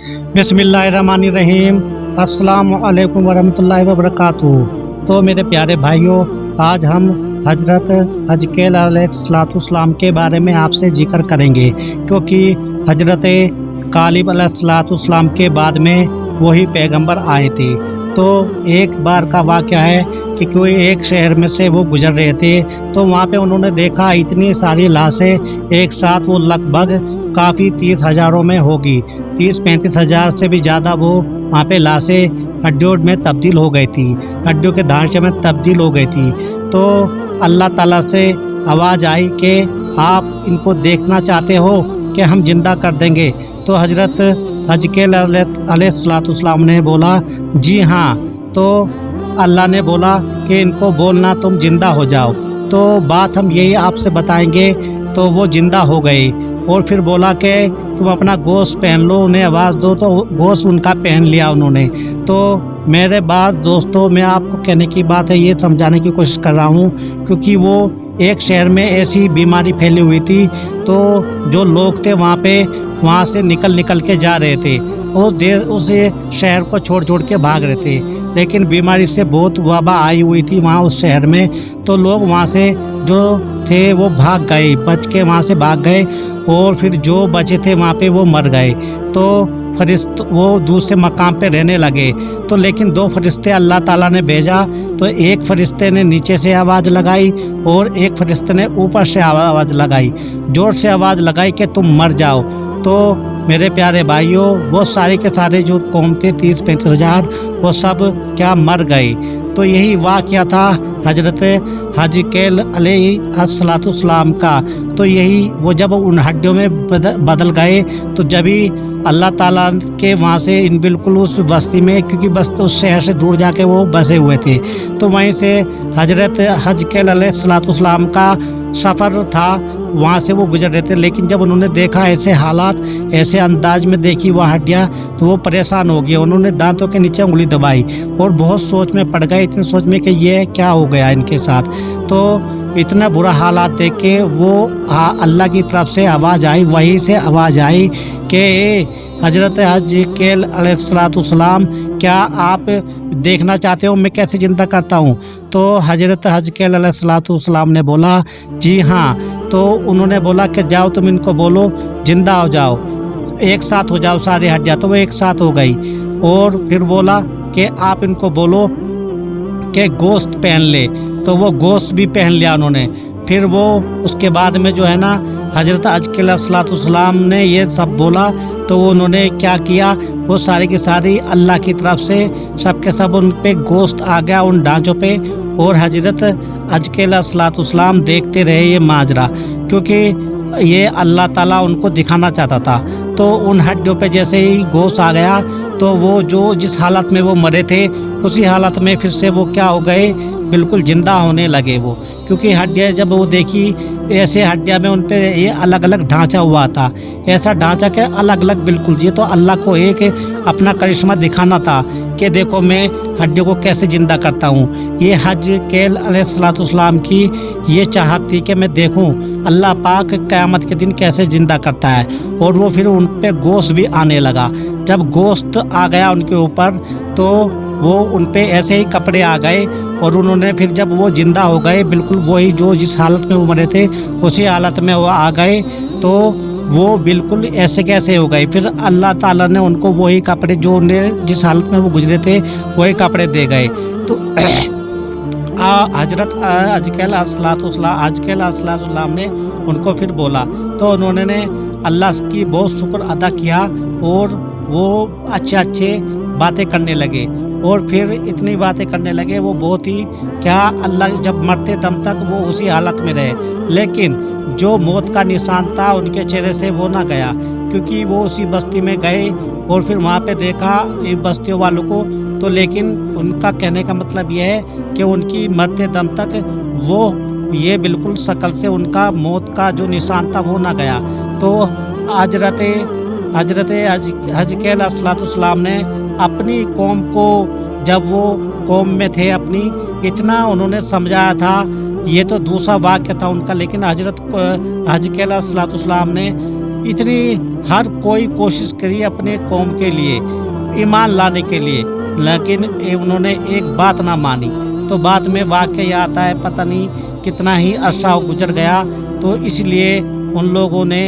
बिस्मिल्लाहिर्रहमानिर्रहीम। अस्सलाम वालेकुम वरहमतुल्लाहि वबरकातुहू। तो मेरे प्यारे भाइयों, आज हम हजरत हजकेल अलैहिस्सलाम के बारे में आपसे जिक्र करेंगे, क्योंकि हजरत कालिब अलैहिस्सलाम के बाद में वही पैगंबर आए थे। तो एक बार का वाक़या है कि कोई एक शहर में से वो गुजर रहे थे, तो वहाँ पे उन्होंने देखा इतनी सारी लाशें एक साथ, वो लगभग काफ़ी 30,000 में होगी, 30-35 हज़ार से भी ज़्यादा वो वहाँ पे लाशें हड्डियों में तब्दील हो गई थी, हड्डियों के ढांचे में तब्दील हो गई थी। तो अल्लाह ताला से आवाज़ आई कि आप इनको देखना चाहते हो कि हम जिंदा कर देंगे। तो हजरत हजकेल अलैहिस्सलाम ने बोला जी हाँ। तो अल्लाह ने बोला कि इनको बोलना तुम जिंदा हो जाओ। तो बात हम यही आपसे बताएंगे। तो वो जिंदा हो गए और फिर बोला कि तुम अपना गोश्त पहन लो, उन्हें आवाज़ दो। तो गोश्त उनका पहन लिया उन्होंने। तो मेरे बाद दोस्तों, मैं आपको कहने की बात है, ये समझाने की कोशिश कर रहा हूँ, क्योंकि वो एक शहर में ऐसी बीमारी फैली हुई थी, तो जो लोग थे वहाँ से निकल के जा रहे थे, उस शहर को छोड़ के भाग रहे थे। लेकिन बीमारी से बहुत वबा आई हुई थी वहाँ उस शहर में। तो लोग वहाँ से जो थे वो भाग गए, बच के वहाँ से भाग गए, और फिर जो बचे थे वहाँ पे वो मर गए। तो फरिश्ते वो दूसरे मकाम पे रहने लगे। तो लेकिन 2 फरिश्ते अल्लाह ताला ने भेजा। तो एक फरिश्ते ने नीचे से आवाज़ लगाई और एक फरिश्ते ने ऊपर से आवाज़ लगाई, जोर से आवाज़ लगाई कि तुम मर जाओ। तो मेरे प्यारे भाइयों, वो सारे के सारे जो कौम थे 30-35 हज़ार, वो सब क्या मर गए। तो यही वाक़या था हजरत हजकेल अलैहिस्सलाम का। तो यही वो जब उन हड्डियों में बदल गए, तो जब ही अल्लाह ताला के वहाँ से इन बिल्कुल उस बस्ती में, क्योंकि बस उस शहर से दूर जाके वो बसे हुए थे, तो वहीं से हजरत हजकेल अलैहिस्सलाम का सफ़र था, वहाँ से वो गुजर रहे थे। लेकिन जब उन्होंने देखा ऐसे हालात, ऐसे अंदाज में देखी वह हड्डियाँ, तो वो परेशान हो गए। उन्होंने दांतों के नीचे उंगली दबाई और बहुत सोच में पड़ गए, इतनी सोच में कि ये क्या हो गया इनके साथ। तो इतना बुरा हालात देख के वो अल्लाह की तरफ से आवाज़ आई, वहीं से आवाज़ आई कि हजरत हजकेल अलैहिस्सलाम, क्या आप देखना चाहते हो मैं कैसे ज़िंदा करता हूँ? तो हजरत हजकेल अलैहिस्सलाम ने बोला जी हाँ। तो उन्होंने बोला कि जाओ तुम इनको बोलो जिंदा हो जाओ, एक साथ हो जाओ सारी हड्डियाँ। तो वो एक साथ हो गई। और फिर बोला कि आप इनको बोलो कि गोश्त पहन ले। तो वो गोश्त भी पहन लिया उन्होंने। फिर वो उसके बाद में जो है ना, हजरत हजकेल अलैहिस्सलाम ने ये सब बोला, तो उन्होंने क्या किया, वो सारी की सारी अल्लाह की तरफ से सब के सब उन पे गोश्त आ गया उन ढांचों पे। और हजरत हजकेल अलैहिस्सलाम देखते रहे ये माजरा, क्योंकि ये अल्लाह ताला उनको दिखाना चाहता था। तो उन हड्डियों पे जैसे ही गोश्त आ गया, तो वो जो जिस हालत में वो मरे थे, उसी हालत में फिर से वो क्या हो गए, बिल्कुल ज़िंदा होने लगे वो। क्योंकि हड्डियाँ जब वो देखी, ऐसे हड्डियाँ में उन पे ये अलग अलग ढांचा हुआ था, ऐसा ढांचा के अलग अलग बिल्कुल। ये तो अल्लाह को एक अपना करिश्मा दिखाना था कि देखो मैं हड्डियों को कैसे ज़िंदा करता हूँ। ये हजकेल अलैहिस्सलाम की ये चाहत थी कि मैं देखूँ अल्लाह पाक क़यामत के दिन कैसे ज़िंदा करता है। और वो फिर उन पे गोश्त भी आने लगा। जब गोश्त आ गया उनके ऊपर, तो वो उन पे ऐसे ही कपड़े आ गए, और उन्होंने फिर जब वो ज़िंदा हो गए, बिल्कुल वही जो जिस हालत में वो मरे थे उसी हालत में वो आ गए। तो वो बिल्कुल ऐसे कैसे हो गए। फिर अल्लाह ताला ने उनको वही कपड़े, जो उन्हें जिस हालत में वो गुजरे थे वही कपड़े दे गए। तो हजरत हजकेल अलैहिस्सलाम ने उनको फिर बोला, तो उन्होंने अल्लाह की बहुत शुक्र अदा किया, और वो अच्छे बातें करने लगे। और फिर इतनी बातें करने लगे, वो बहुत ही क्या, अल्लाह जब मरते दम तक वो उसी हालत में रहे। लेकिन जो मौत का निशान था उनके चेहरे से वो ना गया, क्योंकि वो उसी बस्ती में गए और फिर वहाँ पे देखा इन बस्तियों वालों को। तो लेकिन उनका कहने का मतलब यह है कि उनकी मरते दम तक वो ये बिल्कुल शक्ल से उनका मौत का जो निशान था वो ना गया। तो हजरत हजकेल अलैहिस्सलाम ने अपनी कौम को, जब वो कौम में थे अपनी, इतना उन्होंने समझाया था। ये तो दूसरा वाक्य था उनका, लेकिन हजरत हजकेल अलैहिस्सलाम ने इतनी हर कोई कोशिश करी अपने कौम के लिए ईमान लाने के लिए, लेकिन उन्होंने एक बात ना मानी। तो बाद में वाक़या ये आता है, पता नहीं कितना ही अरसा गुजर गया, तो इसलिए उन लोगों ने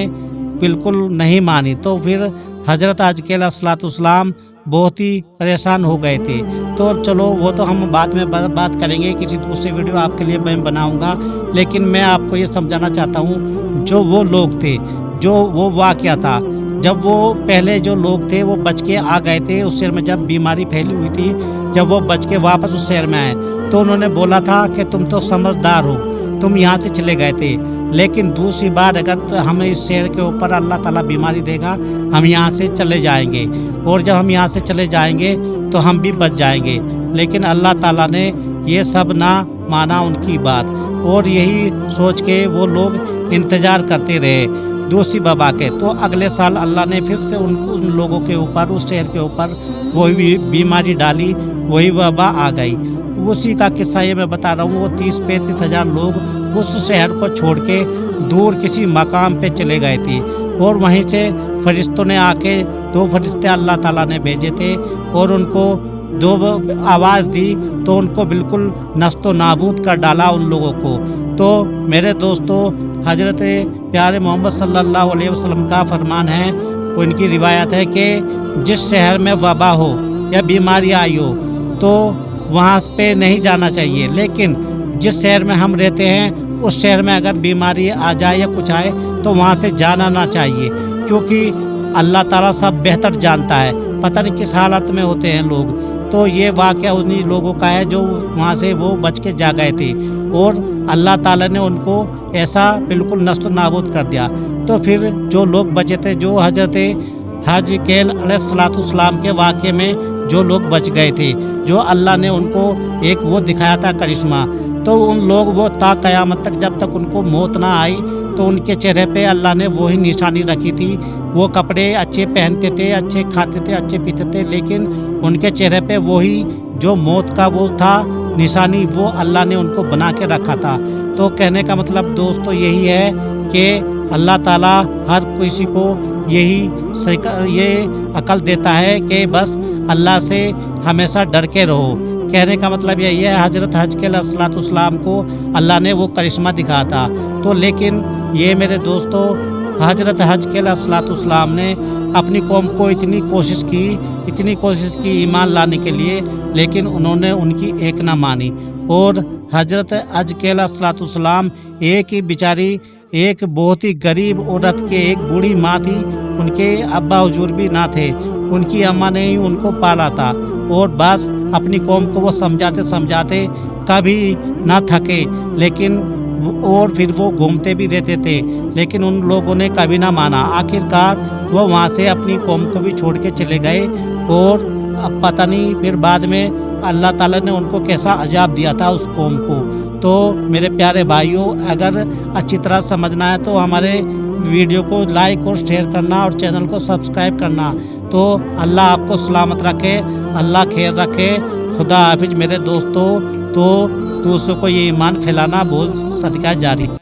बिल्कुल नहीं मानी। तो फिर हज़रत अज़्ज़कील अलैहिस्सलाम बहुत ही परेशान हो गए थे। तो चलो वो तो हम बाद में बात करेंगे, किसी दूसरे वीडियो आपके लिए मैं बनाऊंगा। लेकिन मैं आपको ये समझाना चाहता हूँ, जो वो लोग थे, जो वो वाक़या था, जब वो पहले जो लोग थे वो बच के आ गए थे उस शहर में, जब बीमारी फैली हुई थी, जब वो बच के वापस उस शहर में आए, तो उन्होंने बोला था कि तुम तो समझदार हो, तुम यहाँ से चले गए थे, लेकिन दूसरी बार अगर हमें इस शहर के ऊपर अल्लाह ताला बीमारी देगा, हम यहाँ से चले जाएंगे, और जब हम यहाँ से चले जाएंगे तो हम भी बच जाएंगे। लेकिन अल्लाह ताला ने ये सब ना माना उनकी बात, और यही सोच के वो लोग इंतज़ार करते रहे दूसरी वबा के। तो अगले साल अल्लाह ने फिर से उन लोगों के ऊपर, उस शहर के ऊपर वही बीमारी डाली, वही वबा आ गई। उसी का किस्सा ये मैं बता रहा हूँ। वो 30-35 हज़ार लोग उस शहर को छोड़ के दूर किसी मकाम पे चले गए थे, और वहीं से फरिश्तों ने आके, 2 फरिश्ते अल्लाह ताला ने भेजे थे, और उनको 2 आवाज़ दी, तो उनको बिल्कुल नस्तो नाबूद कर डाला उन लोगों को। तो मेरे दोस्तों, हज़रत प्यारे मोहम्मद सल्लल्लाहु अलैहि वसल्लम का फरमान है, उनकी रिवायत है कि जिस शहर में वबा हो या बीमारी आई हो तो वहाँ पे नहीं जाना चाहिए, लेकिन जिस शहर में हम रहते हैं उस शहर में अगर बीमारी आ जाए या कुछ आए तो वहाँ से जाना ना चाहिए, क्योंकि अल्लाह ताला सब बेहतर जानता है, पता नहीं किस हालत में होते हैं लोग। तो ये वाक़या उन्हीं लोगों का है जो वहाँ से वो बच के जा गए थे, और अल्लाह ताला ने उनको ऐसा बिल्कुल नस्त नाबूद कर दिया। तो फिर जो लोग बचे थे, जो हज़रत अज़्ज़कील अलैहिस्सलाम के वाक़े में जो लोग बच गए थे, जो अल्लाह ने उनको एक वो दिखाया था करिश्मा, तो उन लोग वो ता क़यामत तक, जब तक उनको मौत ना आई, तो उनके चेहरे पे अल्लाह ने वही निशानी रखी थी। वो कपड़े अच्छे पहनते थे, अच्छे खाते थे, अच्छे पीते थे, लेकिन उनके चेहरे पे वही जो मौत का वो था निशानी, वो अल्लाह ने उनको बना के रखा था। तो कहने का मतलब दोस्तों यही है कि अल्लाह ताला हर किसी को ये अकल देता है कि बस अल्लाह से हमेशा डर के रहो। कहने का मतलब यही है, हज़रत अज़्ज़कील अलैहिस्सलाम को अल्लाह ने वो करिश्मा दिखाया था। तो लेकिन ये मेरे दोस्तों, हज़रत अज़्ज़कील अलैहिस्सलाम ने अपनी कौम को इतनी कोशिश की ईमान लाने के लिए, लेकिन उन्होंने उनकी एक ना मानी। और हज़रत अज़्ज़कील अलैहिस्सलाम एक ही बेचारी, एक बहुत ही गरीब औरत के, एक बूढ़ी माँ थी, उनके अब्बा हुजूर भी ना थे, उनकी अम्मा ने ही उनको पाला था, और बस अपनी कौम को वो समझाते कभी ना थके, लेकिन और फिर वो घूमते भी रहते थे, लेकिन उन लोगों ने कभी ना माना। आखिरकार वो वहाँ से अपनी कौम को भी छोड़ के चले गए, और अब पता नहीं फिर बाद में अल्लाह ताला ने उनको कैसा अजाब दिया था उस कौम को। तो मेरे प्यारे भाइयों, अगर अच्छी तरह समझना है तो हमारे वीडियो को लाइक और शेयर करना, और चैनल को सब्सक्राइब करना। तो अल्लाह आपको सलामत रखे, अल्लाह खैर रखे। खुदा हाफिज मेरे दोस्तों। तो दूसरों को ये ईमान फैलाना बहुत सदका जारी है।